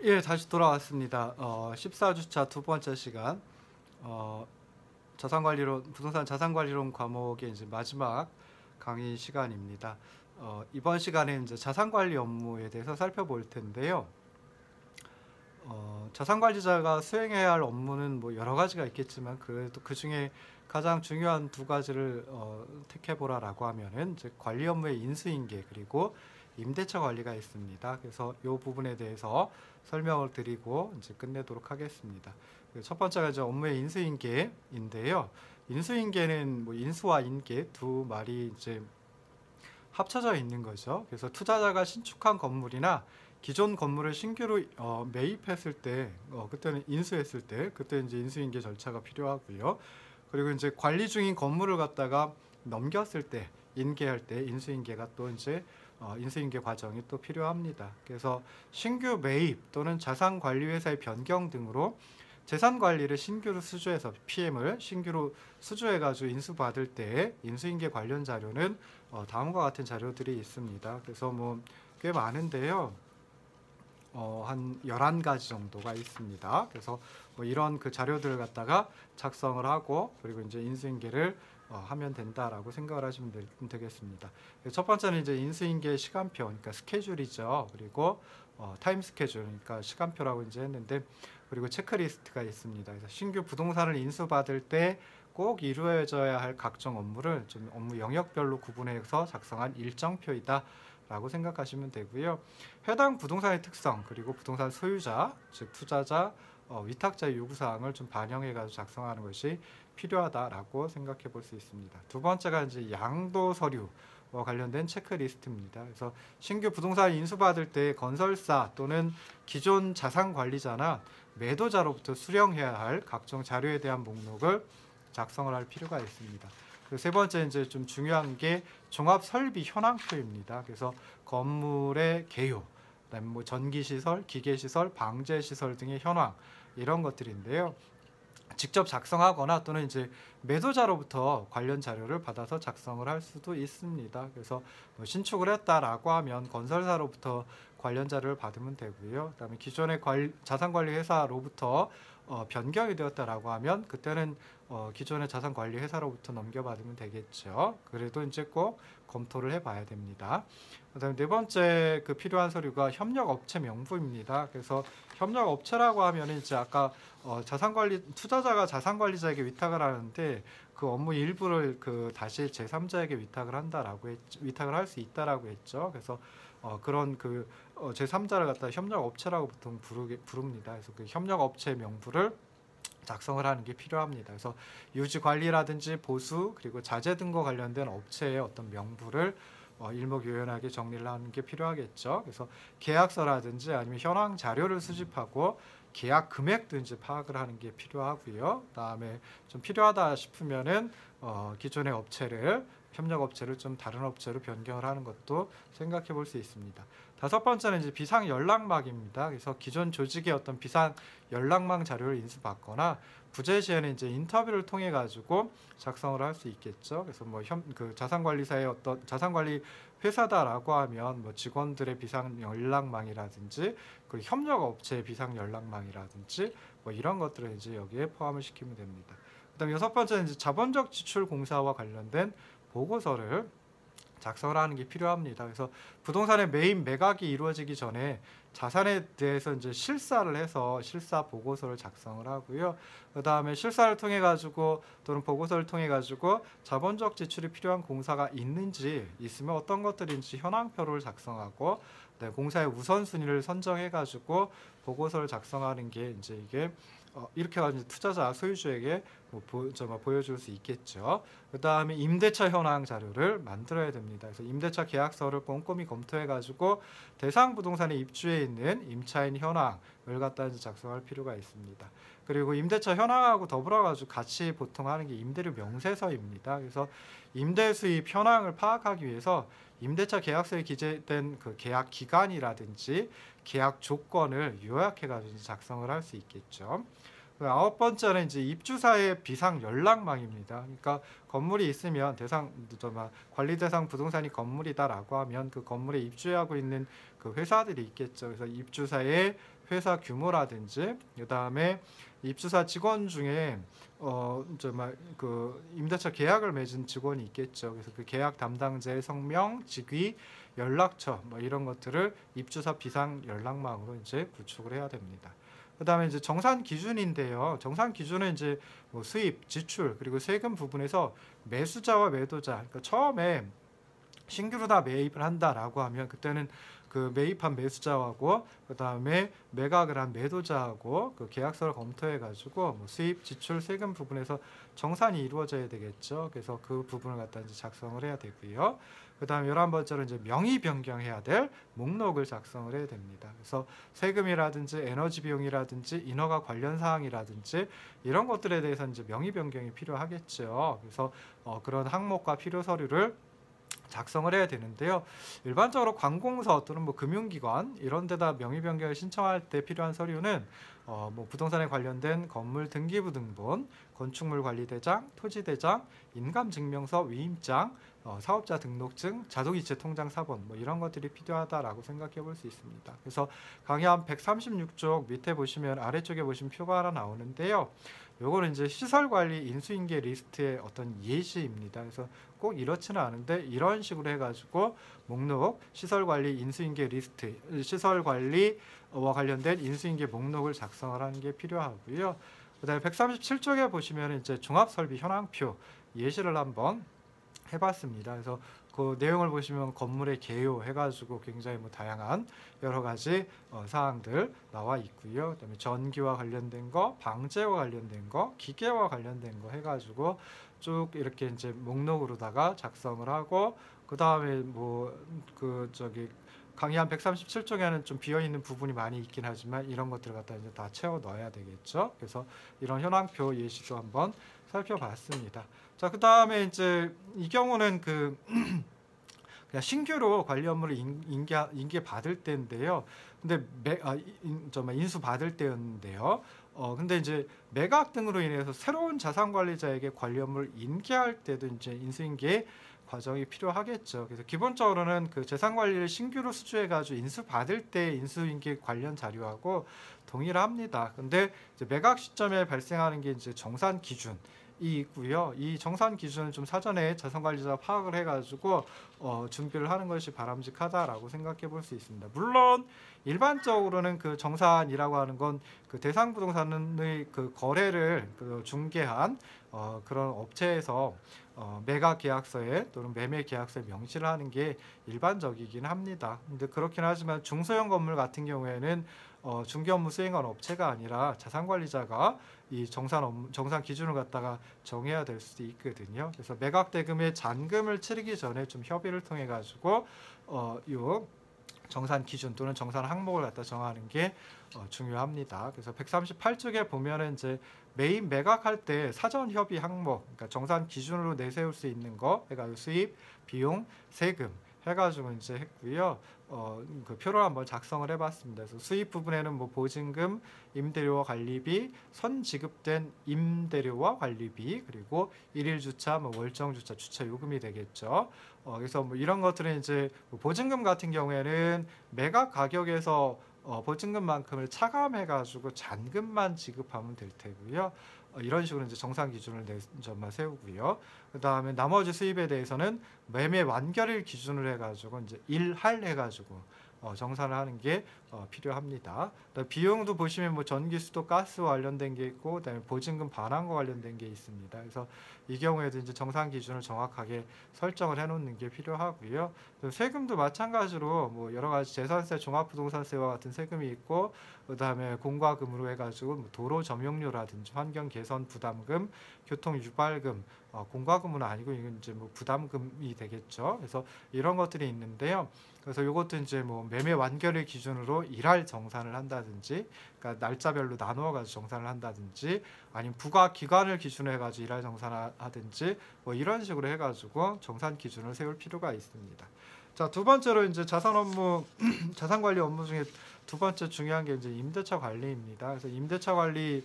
예, 다시 돌아왔습니다. 14주차 두 번째 시간, 어, 부동산 자산관리론 과목의 이제 마지막 강의 시간입니다. 이번 시간에 이제 자산관리 업무에 대해서 살펴볼 텐데요. 자산관리자가 수행해야 할 업무는 뭐 여러 가지가 있겠지만 그래도 그 중에 가장 중요한 두 가지를 택해보라라고 하면은 이제 관리 업무의 인수인계 그리고 임대차 관리가 있습니다. 그래서 이 부분에 대해서 설명을 드리고 이제 끝내도록 하겠습니다. 첫 번째가 이제 업무의 인수인계인데요. 인수인계는 뭐 인수와 인계 두 말이 이제 합쳐져 있는 거죠. 그래서 투자자가 신축한 건물이나 기존 건물을 신규로 매입했을 때, 그때는 인수했을 때, 그때 이제 인수인계 절차가 필요하고요. 그리고 이제 관리 중인 건물을 갖다가 넘겼을 때, 인계할 때 인수인계가 또 이제 인수인계 과정이 또 필요합니다. 그래서 신규 매입 또는 자산관리회사의 변경 등으로 재산관리를 신규로 수주해서 PM을 신규로 수주해가지고 인수받을 때 인수인계 관련 자료는 다음과 같은 자료들이 있습니다. 그래서 뭐 꽤 많은데요. 한 11가지 정도가 있습니다. 그래서 뭐 이런 그 자료들을 갖다가 작성을 하고 그리고 이제 인수인계를 하면 된다라고 생각을 하시면 되겠습니다. 첫 번째는 이제 인수인계 시간표, 그러니까 스케줄이죠. 그리고 타임 스케줄, 그러니까 시간표라고 이제 했는데, 그리고 체크리스트가 있습니다. 그래서 신규 부동산을 인수받을 때 꼭 이루어져야 할 각종 업무를 좀 업무 영역별로 구분해서 작성한 일정표이다. 라고 생각하시면 되고요. 해당 부동산의 특성 그리고 부동산 소유자, 즉 투자자, 위탁자의 요구사항을 좀 반영해가지고 작성하는 것이 필요하다라고 생각해 볼 수 있습니다. 두 번째가 이제 양도 서류와 관련된 체크리스트입니다. 그래서 신규 부동산 인수받을 때 건설사 또는 기존 자산관리자나 매도자로부터 수령해야 할 각종 자료에 대한 목록을 작성을 할 필요가 있습니다. 세 번째 이제 좀 중요한 게 종합 설비 현황표입니다. 그래서 건물의 개요, 그다음에 뭐 전기 시설, 기계 시설, 방제 시설 등의 현황 이런 것들인데요. 직접 작성하거나 또는 이제 매도자로부터 관련 자료를 받아서 작성을 할 수도 있습니다. 그래서 뭐 신축을 했다라고 하면 건설사로부터 관련 자료를 받으면 되고요. 그다음에 기존의 자산관리 회사로부터 변경이 되었다라고 하면 그때는 기존의 자산관리 회사로부터 넘겨받으면 되겠죠. 그래도 이제 꼭 검토를 해봐야 됩니다. 그다음에 네 번째 그 필요한 서류가 협력업체 명부입니다. 그래서 협력업체라고 하면 이제 아까 투자자가 자산관리자에게 위탁을 하는데 그 업무 일부를 그 다시 제3자에게 위탁을 할 수 있다라고 했죠. 그래서 그런 그 제3자를 갖다 협력업체라고 보통 부릅니다. 그래서 그 협력업체 명부를 작성을 하는 게 필요합니다. 그래서 유지 관리라든지 보수 그리고 자재 등과 관련된 업체의 어떤 명부를 일목요연하게 정리를 하는 게 필요하겠죠. 그래서 계약서라든지 아니면 현황 자료를 수집하고 계약 금액도 이제 파악을 하는 게 필요하고요. 그다음에 좀 필요하다 싶으면은 기존의 협력업체를 좀 다른 업체로 변경을 하는 것도 생각해 볼 수 있습니다. 다섯 번째는 이제 비상 연락망입니다. 그래서 기존 조직의 어떤 비상 연락망 자료를 인수받거나 부재 시에는 이제 인터뷰를 통해 가지고 작성을 할 수 있겠죠. 그래서 뭐 그 자산관리사의 어떤 자산관리 회사다라고 하면 뭐 직원들의 비상 연락망이라든지 그리고 협력업체의 비상 연락망이라든지 뭐 이런 것들을 이제 여기에 포함을 시키면 됩니다. 그다음 여섯 번째는 이제 자본적 지출 공사와 관련된 보고서를 작성을 하는 게 필요합니다. 그래서 부동산의 매입 매각이 이루어지기 전에 자산에 대해서 이제 실사를 해서 실사 보고서를 작성을 하고요. 그다음에 실사를 통해 가지고 또는 보고서를 통해 가지고 자본적 지출이 필요한 공사가 있으면 어떤 것들인지 현황표를 작성하고 공사의 우선순위를 선정해 가지고 보고서를 작성하는 게 이제 이게 이렇게 가지고 투자자 소유주에게 보여줄 수 있겠죠. 그 다음에 임대차 현황 자료를 만들어야 됩니다. 그래서 임대차 계약서를 꼼꼼히 검토해 가지고 대상 부동산에 입주해 있는 임차인 현황을 갖다 작성할 필요가 있습니다. 그리고 임대차 현황하고 더불어 가지고 같이 보통 하는 게 임대료 명세서입니다. 그래서 임대 수입 현황을 파악하기 위해서 임대차 계약서에 기재된 그 계약 기간이라든지 계약 조건을 요약해 가지고 작성을 할 수 있겠죠. 아홉 번째는 이제 입주사의 비상 연락망입니다. 그러니까 건물이 있으면 관리 대상 부동산이 건물이다라고 하면 그 건물에 입주하고 있는 그 회사들이 있겠죠. 그래서 입주사의 회사 규모라든지 그다음에 입주사 직원 중에 정말 그 임대차 계약을 맺은 직원이 있겠죠. 그래서 그 계약 담당자의 성명, 직위, 연락처 뭐 이런 것들을 입주사 비상 연락망으로 이제 구축을 해야 됩니다. 그다음에 이제 정산 기준인데요. 정산 기준은 이제 뭐 수입, 지출 그리고 세금 부분에서 매수자와 매도자. 그러니까 처음에 신규로 다 매입을 한다라고 하면 그때는 그 매입한 매수자하고 그다음에 매각을 한 매도자하고 그 계약서를 검토해 가지고 뭐 수입, 지출, 세금 부분에서 정산이 이루어져야 되겠죠. 그래서 그 부분을 갖다 이제 작성을 해야 되고요. 그다음에 11번째로 이제 명의 변경해야 될 목록을 작성을 해야 됩니다. 그래서 세금이라든지 에너지 비용이라든지 인허가 관련 사항이라든지 이런 것들에 대해서 이제 명의 변경이 필요하겠죠. 그래서 그런 항목과 필요 서류를 작성을 해야 되는데요. 일반적으로 관공서 또는 뭐 금융기관 이런 데다 명의 변경을 신청할 때 필요한 서류는 뭐 부동산에 관련된 건물 등기부 등본, 건축물 관리대장, 토지대장, 인감증명서, 위임장, 사업자 등록증, 자동이체 통장 사본 뭐 이런 것들이 필요하다라고 생각해 볼 수 있습니다. 그래서 강의한 136쪽 밑에 보시면 아래쪽에 보시면 표가 하나 나오는데요. 요거는 이제 시설관리 인수인계 리스트의 어떤 예시입니다. 그래서 꼭 이렇지는 않은데 이런 식으로 해가지고 목록, 시설관리 인수인계 리스트, 시설관리와 관련된 인수인계 목록을 작성을 하는 게 필요하고요. 그다음에 137쪽에 보시면 이제 종합설비 현황표 예시를 한번 해봤습니다. 그래서 그 내용을 보시면 건물의 개요 해가지고 굉장히 뭐 다양한 여러 가지 사항들 나와 있고요. 그다음에 전기와 관련된 거, 방제와 관련된 거, 기계와 관련된 거 해가지고 쭉 이렇게 이제 목록으로다가 작성을 하고 그 다음에 뭐 그 저기 강의 한 137쪽에는 좀 비어 있는 부분이 많이 있긴 하지만 이런 것들을 갖다 이제 다 채워 넣어야 되겠죠. 그래서 이런 현황표 예시도 한번 살펴봤습니다. 자, 그 다음에 이제 이 경우는 그 그냥 신규로 관리 업무를 인계 받을 때인데요. 근데 인수 받을 때였는데요. 근데 이제 매각 등으로 인해서 새로운 자산 관리자에게 관리 업무를 인계할 때도 이제 인수인계 과정이 필요하겠죠. 그래서 기본적으로는 그 재산 관리를 신규로 수주해 가지고 인수 받을 때 인수인계 관련 자료하고 동일합니다. 근데 이제 매각 시점에 발생하는 게 이제 정산 기준 이 있고요. 이 정산 기준은 좀 사전에 자산관리자가 파악을 해가지고 준비를 하는 것이 바람직하다라고 생각해 볼 수 있습니다. 물론 일반적으로는 그 정산이라고 하는 건 그 대상 부동산의 그 거래를 그 중개한 그런 업체에서 매각 계약서에 또는 매매 계약서에 명시를 하는 게 일반적이긴 합니다. 근데 그렇긴 하지만 중소형 건물 같은 경우에는 중개 업무 수행한 업체가 아니라 자산관리자가 이 정산 기준을 갖다가 정해야 될 수도 있거든요. 그래서 매각 대금의 잔금을 치르기 전에 좀 협의를 통해 가지고 요 정산 기준 또는 정산 항목을 갖다 정하는 게 중요합니다. 그래서 138쪽에 보면은 이제 매입 매각할 때 사전 협의 항목, 그러니까 정산 기준으로 내세울 수 있는 거, 해가지고 수입, 비용, 세금 해가지고 이제 했고요. 그 표를 한번 작성을 해봤습니다. 그래서 수입 부분에는 뭐 보증금, 임대료와 관리비, 선 지급된 임대료와 관리비, 그리고 일일 주차, 뭐 월정 주차, 주차 요금이 되겠죠. 그래서 뭐 이런 것들은 이제 뭐 보증금 같은 경우에는 매각 가격에서 보증금만큼을 차감해가지고 잔금만 지급하면 될 테고요. 이런 식으로 이제 정산 기준을 점만 세우고요. 그 다음에 나머지 수입에 대해서는 매매 완결일 기준으로 해가지고 이제 일할 해가지고 정산을 하는 게 필요합니다. 비용도 보시면 뭐 전기, 수도, 가스와 관련된 게 있고, 그다음에 보증금 반환과 관련된 게 있습니다. 그래서 이 경우에도 이제 정산 기준을 정확하게 설정을 해놓는 게 필요하고요. 세금도 마찬가지로 뭐 여러 가지 재산세, 종합부동산세와 같은 세금이 있고, 그다음에 공과금으로 해가지고 뭐 도로 점용료라든지 환경 개선 부담금, 교통 유발금, 공과금은 아니고 이건 이제 뭐 부담금이 되겠죠. 그래서 이런 것들이 있는데요. 그래서 이것도 이제 뭐 매매 완결일 기준으로 일할 정산을 한다든지, 그러니까 날짜별로 나누어 가지고 정산을 한다든지, 아니면 부과 기간을 기준으로 해가지고 일할 정산을 하든지, 뭐 이런 식으로 해가지고 정산 기준을 세울 필요가 있습니다. 자, 두 번째로 이제 자산 업무, 자산 관리 업무 중에 두 번째 중요한 게 이제 임대차 관리입니다. 그래서 임대차 관리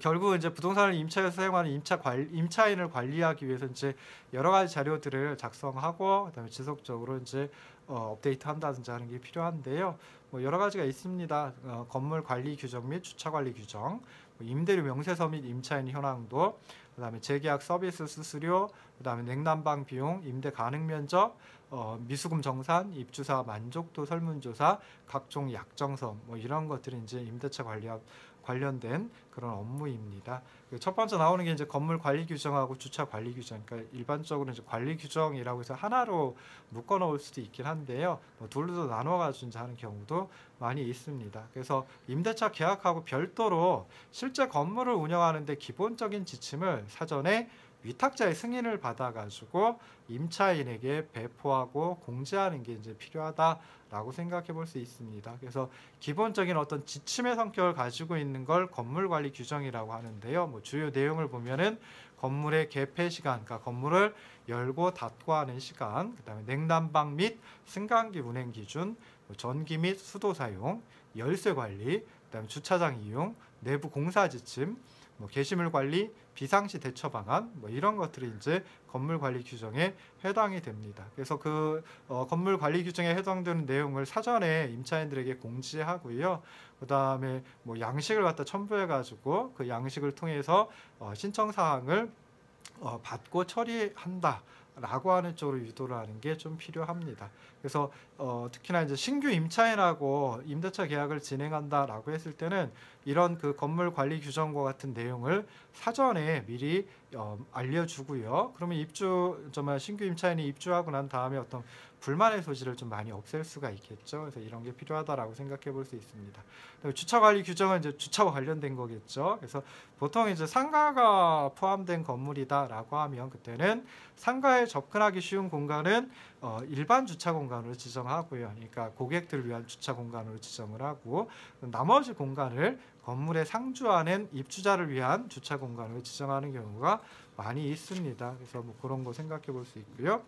결국 이제 부동산을 임차해서 사용하는 임차인을 관리하기 위해서 이제 여러 가지 자료들을 작성하고 그다음에 지속적으로 이제 업데이트 한다든지 하는 게 필요한데요. 뭐 여러 가지가 있습니다. 건물 관리 규정 및 주차 관리 규정, 임대료 명세서 및 임차인 현황도, 그다음에 재계약 서비스 수수료, 그다음에 냉난방 비용, 임대 가능 면적, 미수금 정산, 입주사 만족도 설문조사, 각종 약정서 뭐 이런 것들이 이제 임대차 관리와 관련된 그런 업무입니다. 첫 번째 나오는 게 이제 건물 관리 규정하고 주차 관리 규정. 그러니까 일반적으로 이제 관리 규정이라고 해서 하나로 묶어 놓을 수도 있긴 한데요. 뭐 둘로 나눠 가지고 이제 하는 경우도 많이 있습니다. 그래서 임대차 계약하고 별도로 실제 건물을 운영하는데 기본적인 지침을 사전에 위탁자의 승인을 받아가지고 임차인에게 배포하고 공지하는 게 이제 필요하다라고 생각해 볼 수 있습니다. 그래서 기본적인 어떤 지침의 성격을 가지고 있는 걸 건물관리 규정이라고 하는데요. 뭐 주요 내용을 보면은 건물의 개폐 시간, 그러니까 건물을 열고 닫고 하는 시간, 그다음에 냉난방 및 승강기 운행 기준, 전기 및 수도 사용, 열쇠 관리, 그다음에 주차장 이용, 내부 공사 지침, 뭐 게시물 관리, 비상시 대처 방안, 뭐 이런 것들이 이제 건물 관리 규정에 해당이 됩니다. 그래서 그 건물 관리 규정에 해당되는 내용을 사전에 임차인들에게 공지하고요. 그다음에 뭐 양식을 갖다 첨부해 가지고 그 양식을 통해서 신청 사항을 받고 처리한다. 라고 하는 쪽으로 유도를 하는 게 좀 필요합니다. 그래서 특히나 이제 신규 임차인하고 임대차 계약을 진행한다라고 했을 때는 이런 그 건물 관리 규정과 같은 내용을 사전에 미리 알려주고요. 그러면 정말 신규 임차인이 입주하고 난 다음에 어떤 불만의 소지를 좀 많이 없앨 수가 있겠죠. 그래서 이런 게 필요하다라고 생각해 볼 수 있습니다. 주차 관리 규정은 이제 주차와 관련된 거겠죠. 그래서 보통 이제 상가가 포함된 건물이다라고 하면 그때는 상가에 접근하기 쉬운 공간은 일반 주차 공간으로 지정하고요. 그러니까 고객들을 위한 주차 공간으로 지정을 하고 나머지 공간을 건물에 상주하는 입주자를 위한 주차 공간으로 지정하는 경우가 많이 있습니다. 그래서 뭐 그런 거 생각해 볼 수 있고요.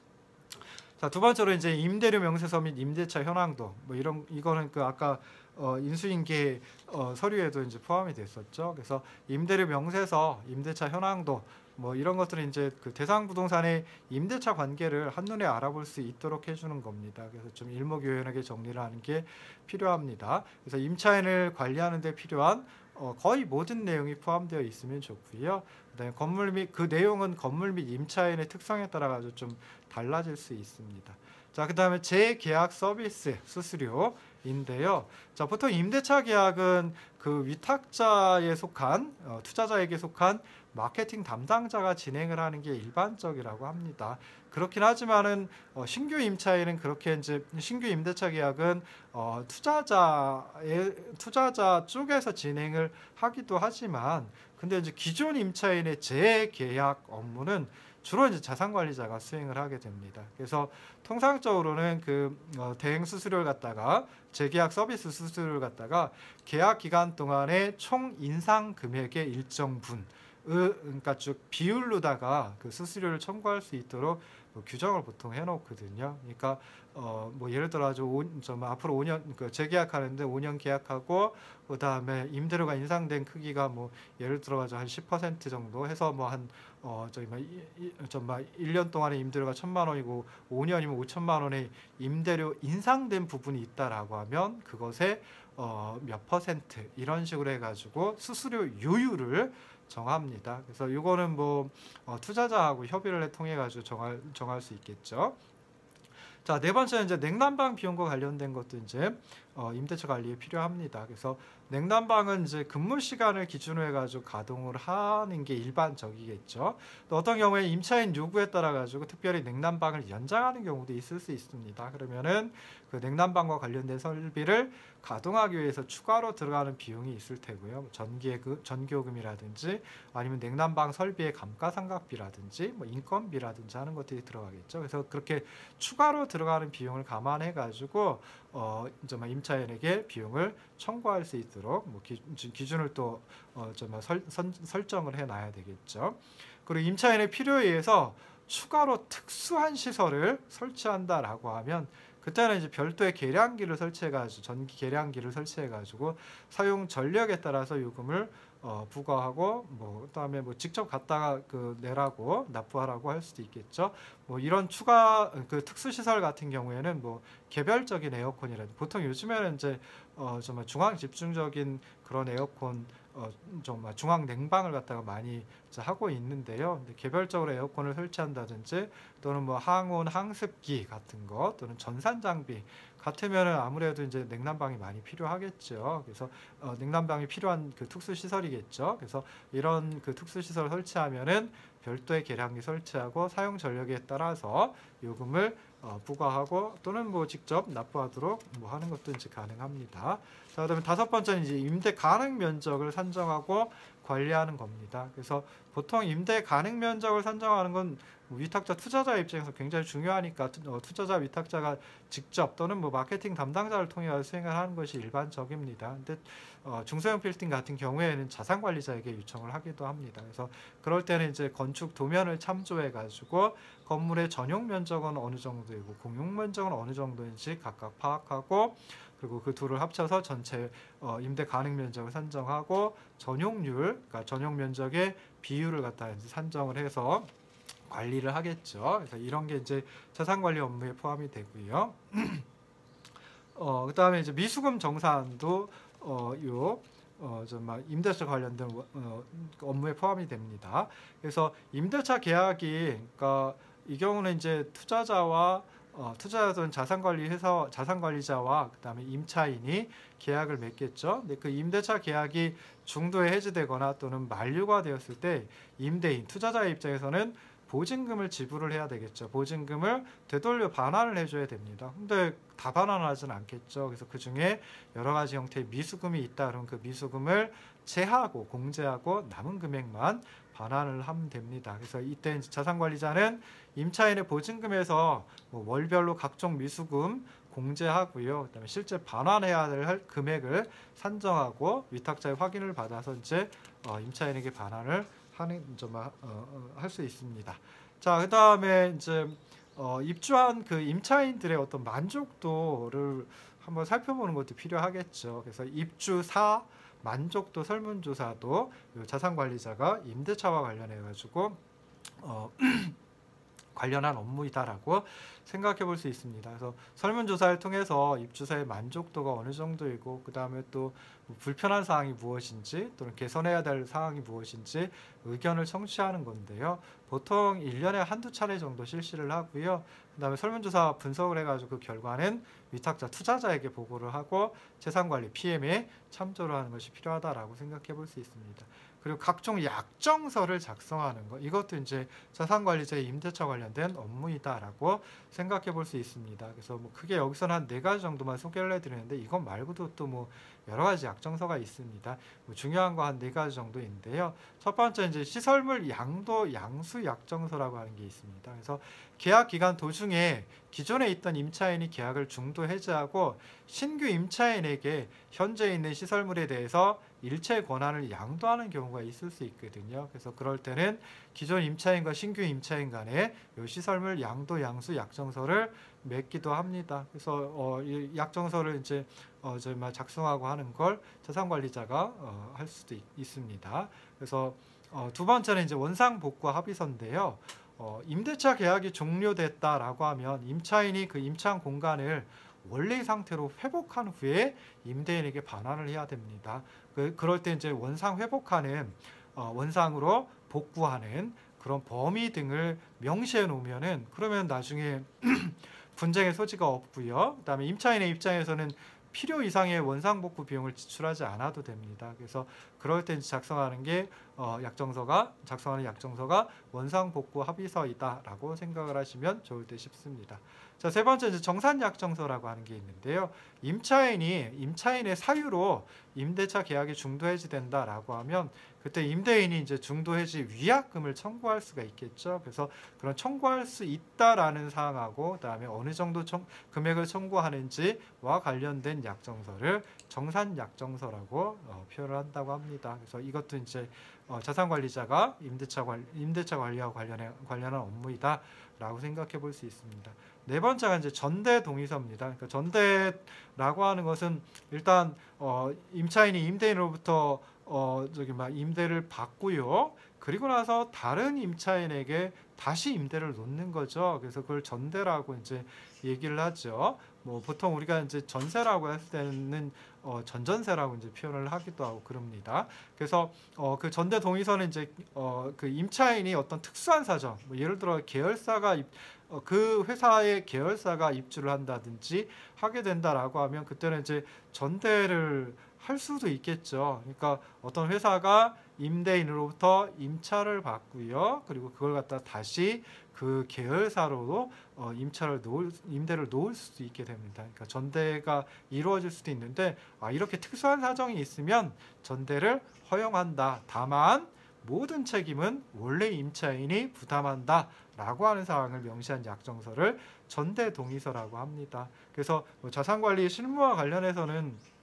자, 두 번째로 이제 임대료 명세서 및 임대차 현황도 뭐 이거는 그 아까 인수인계 서류에도 이제 포함이 됐었죠. 그래서 임대료 명세서, 임대차 현황도 뭐 이런 것들은 이제 그 대상 부동산의 임대차 관계를 한눈에 알아볼 수 있도록 해주는 겁니다. 그래서 좀 일목요연하게 정리를 하는 게 필요합니다. 그래서 임차인을 관리하는 데 필요한 거의 모든 내용이 포함되어 있으면 좋고요. 그다음에 건물 및 그 내용은 건물 및 임차인의 특성에 따라 가지고 좀 달라질 수 있습니다. 자, 그다음에 재계약 서비스 수수료인데요. 자, 보통 임대차 계약은 그 위탁자에 속한 투자자에게 속한 마케팅 담당자가 진행을 하는 게 일반적이라고 합니다. 그렇긴 하지만은 신규 임차인은 그렇게 이제 신규 임대차 계약은 투자자 쪽에서 진행을 하기도 하지만 근데 이제 기존 임차인의 재계약 업무는 주로 이제 자산관리자가 수행을 하게 됩니다. 그래서 통상적으로는 그 대행 수수료를 갖다가 재계약 서비스 수수료를 갖다가 계약 기간 동안의 총 인상 금액의 일정 분 그러니까 쭉 비율로다가 그 수수료를 청구할 수 있도록 규정을 보통 해놓거든요. 그러니까 뭐 예를 들어 앞으로 5년 그 재계약하는데 5년 계약하고 그 다음에 임대료가 인상된 크기가 뭐 예를 들어 가지고 한 10% 정도 해서 뭐 한 1년 동안의 임대료가 1,000만 원이고 5년이면 5천만 원의 임대료 인상된 부분이 있다라고 하면 그것에 몇 퍼센트 이런 식으로 해가지고 수수료 요율을 정합니다. 그래서 이거는 뭐 투자자하고 협의를 통해 가지고 정할 수 있겠죠. 자, 네 번째는 이제 냉난방 비용과 관련된 것도 이제 임대차 관리에 필요합니다. 그래서 냉난방은 이제 근무 시간을 기준으로 해가지고 가동을 하는 게 일반적이겠죠. 또 어떤 경우에 임차인 요구에 따라 가지고 특별히 냉난방을 연장하는 경우도 있을 수 있습니다. 그러면은 그 냉난방과 관련된 설비를 가동하기 위해서 추가로 들어가는 비용이 있을 테고요. 전기요금이라든지 아니면 냉난방 설비의 감가상각비라든지 뭐 인건비라든지 하는 것들이 들어가겠죠. 그래서 그렇게 추가로 들어가는 비용을 감안해 가지고 임차인에게 비용을 청구할 수 있도록 뭐 기준을 또 설정을 해놔야 되겠죠. 그리고 임차인의 필요에 의해서 추가로 특수한 시설을 설치한다라고 하면 그때는 이제 별도의 계량기를 설치해가지고 전기 계량기를 설치해가지고 사용 전력에 따라서 요금을 부과하고 뭐 그다음에 뭐 직접 갖다가 그 내라고 납부하라고 할 수도 있겠죠. 뭐 이런 추가 그 특수 시설 같은 경우에는 뭐 개별적인 에어컨이라든지 보통 요즘에는 이제 정말 중앙 집중적인 그런 에어컨 정말 중앙 냉방을 갖다가 많이 이제 하고 있는데요. 근데 개별적으로 에어컨을 설치한다든지 또는 뭐 항온 항습기 같은 거 또는 전산 장비 같으면은 아무래도 이제 냉난방이 많이 필요하겠죠. 그래서 냉난방이 필요한 그 특수 시설이겠죠. 그래서 이런 그 특수 시설 설치하면은 별도의 계량기 설치하고 사용 전력에 따라서 요금을 부과하고 또는 뭐 직접 납부하도록 뭐 하는 것도 이제 가능합니다. 자, 그다음에 다섯 번째는 이제 임대 가능 면적을 산정하고 관리하는 겁니다. 그래서 보통 임대 가능 면적을 산정하는 건 위탁자 투자자 입장에서 굉장히 중요하니까 투자자 위탁자가 직접 또는 뭐 마케팅 담당자를 통해 수행을 하는 것이 일반적입니다. 근데 중소형 빌딩 같은 경우에는 자산 관리자에게 요청을 하기도 합니다. 그래서 그럴 때는 이제 건축 도면을 참조해 가지고 건물의 전용 면적은 어느 정도이고 공용 면적은 어느 정도인지 각각 파악하고 그리고 그 둘을 합쳐서 전체 임대 가능 면적을 산정하고 전용률, 그러니까 전용 면적의 비율을 갖다 산정을 해서 관리를 하겠죠. 그래서 이런 게 이제 자산 관리 업무에 포함이 되고요. 그다음에 이제 미수금 정산도 정말 임대차 관련된 업무에 포함이 됩니다. 그래서 임대차 계약이 그러니까 이 경우는 이제 투자자든 자산관리자와 그다음에 임차인이 계약을 맺겠죠. 근데 그 임대차 계약이 중도에 해지되거나 또는 만료가 되었을 때 임대인, 투자자의 입장에서는 보증금을 지불을 해야 되겠죠. 보증금을 되돌려 반환을 해줘야 됩니다. 근데 다 반환하지는 않겠죠. 그래서 그 중에 여러 가지 형태의 미수금이 있다. 그러면 그 미수금을 제하고 공제하고 남은 금액만 반환을 하면 됩니다. 그래서 이때 자산관리자는 임차인의 보증금에서 뭐 월별로 각종 미수금 공제하고요. 그다음에 실제 반환해야 할 금액을 산정하고 위탁자의 확인을 받아서 이제 임차인에게 반환을 하는 점을 할 수 있습니다. 자, 그다음에 이제 입주한 그 임차인들의 어떤 만족도를 한번 살펴보는 것도 필요하겠죠. 그래서 입주사 만족도 설문조사도 자산관리자가 임대차와 관련해 가지고 관련한 업무이다라고 생각해 볼 수 있습니다. 그래서 설문조사를 통해서 입주자의 만족도가 어느 정도이고 그 다음에 또 불편한 사항이 무엇인지 또는 개선해야 될 사항이 무엇인지 의견을 청취하는 건데요. 보통 1년에 한두 차례 정도 실시를 하고요. 그 다음에 설문조사 분석을 해가지고 그 결과는 위탁자 투자자에게 보고를 하고 재산관리 PM에 참조를 하는 것이 필요하다라고 생각해 볼 수 있습니다. 그리고 각종 약정서를 작성하는 것, 이것도 이제 자산관리자의 임대차 관련된 업무이다라고 생각해 볼 수 있습니다. 그래서 뭐 크게 여기서는 한 4가지 정도만 소개를 해드리는데 이것 말고도 또 뭐 여러 가지 약정서가 있습니다. 뭐 중요한 거 한 4가지 정도인데요. 첫 번째 이제 시설물 양도 양수 약정서라고 하는 게 있습니다. 그래서 계약 기간 도중에 기존에 있던 임차인이 계약을 중도 해지하고 신규 임차인에게 현재 있는 시설물에 대해서 일체 권한을 양도하는 경우가 있을 수 있거든요. 그래서 그럴 때는 기존 임차인과 신규 임차인 간에 이 시설물 양도 양수 약정서를 맺기도 합니다. 그래서 이 약정서를 이제 정말 작성하고 하는 걸 자산관리자가 할 수도 있습니다. 그래서 두 번째는 이제 원상복구 합의서인데요. 임대차 계약이 종료됐다라고 하면 임차인이 그 임차한 공간을 원래의 상태로 회복한 후에 임대인에게 반환을 해야 됩니다. 그럴 때 이제 원상 회복하는 원상으로 복구하는 그런 범위 등을 명시해 놓으면은 그러면 나중에 분쟁의 소지가 없고요. 그다음에 임차인의 입장에서는 필요 이상의 원상복구 비용을 지출하지 않아도 됩니다. 그래서 그럴 때 작성하는 게 작성하는 약정서가 원상복구 합의서이다라고 생각을 하시면 좋을 듯 싶습니다. 자, 세 번째 이제 정산약정서라고 하는 게 있는데요. 임차인의 사유로 임대차 계약이 중도 해지된다라고 하면 그때 임대인이 이제 중도 해지 위약금을 청구할 수가 있겠죠. 그래서 그런 청구할 수 있다라는 사항하고 그다음에 어느 정도 금액을 청구하는지와 관련된 약정서를 정산약정서라고 표현을 한다고 합니다. 그래서 이것도 이제 자산관리자가 임대차 관리와 관련한 업무이다. 라고 생각해 볼 수 있습니다. 네 번째가 이제 전대 동의서입니다. 그러니까 전대라고 하는 것은 일단 임차인이 임대인으로부터 임대를 받고요. 그리고 나서 다른 임차인에게 다시 임대를 놓는 거죠. 그래서 그걸 전대라고 이제 얘기를 하죠. 뭐 보통 우리가 이제 전세라고 했을 때는 전전세라고 이제 표현을 하기도 하고 그럽니다. 그래서 그 전대 동의서는 이제 그 임차인이 어떤 특수한 사정, 뭐 예를 들어 계열사가 그 회사의 계열사가 입주를 한다든지 하게 된다라고 하면 그때는 이제 전대를 할 수도 있겠죠. 그러니까 어떤 회사가 임대인으로부터 임차를 받고요. 그리고 그걸 갖다 다시 그 계열사로 임대를 놓을 수도 있게 됩니다. 그러니까 전대가 이루어질 수도 있는데 이렇게 특수한 사정이 있으면 전대를 허용한다. 다만 모든 책임은 원래 임차인이 부담한다 라고 하는 사항을 명시한 약정서를 전대 동의서라고 합니다. 그래서 자산관리 실무와 관련해서는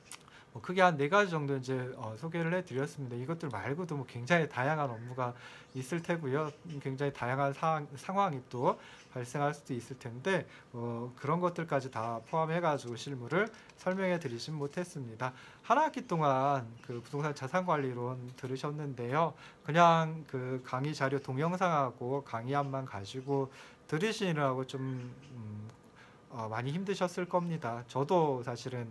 크게 한 4가지 정도 이제 소개를 해드렸습니다. 이것들 말고도 굉장히 다양한 업무가 있을 테고요. 굉장히 다양한 상황이 또 발생할 수도 있을 텐데 그런 것들까지 다 포함해가지고 실무를 설명해 드리진 못했습니다. 한 학기 동안 그 부동산 자산관리론 들으셨는데요. 그냥 그 강의 자료 동영상하고 강의안만 가지고 들으시느라고 좀 많이 힘드셨을 겁니다. 저도 사실은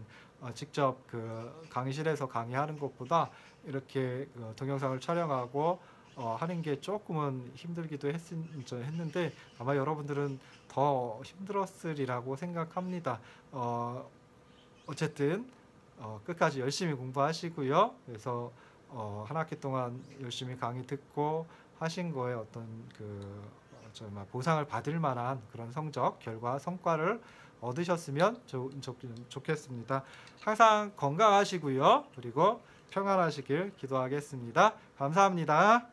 직접 그 강의실에서 강의하는 것보다 이렇게 동영상을 촬영하고 하는 게 조금은 힘들기도 했는데 아마 여러분들은 더 힘들었으리라고 생각합니다. 어쨌든 끝까지 열심히 공부하시고요. 그래서 한 학기 동안 열심히 강의 듣고 하신 거에 어떤 보상을 받을 만한 그런 성적, 결과, 성과를 얻으셨으면 좋겠습니다. 항상 건강하시고요. 그리고 평안하시길 기도하겠습니다. 감사합니다.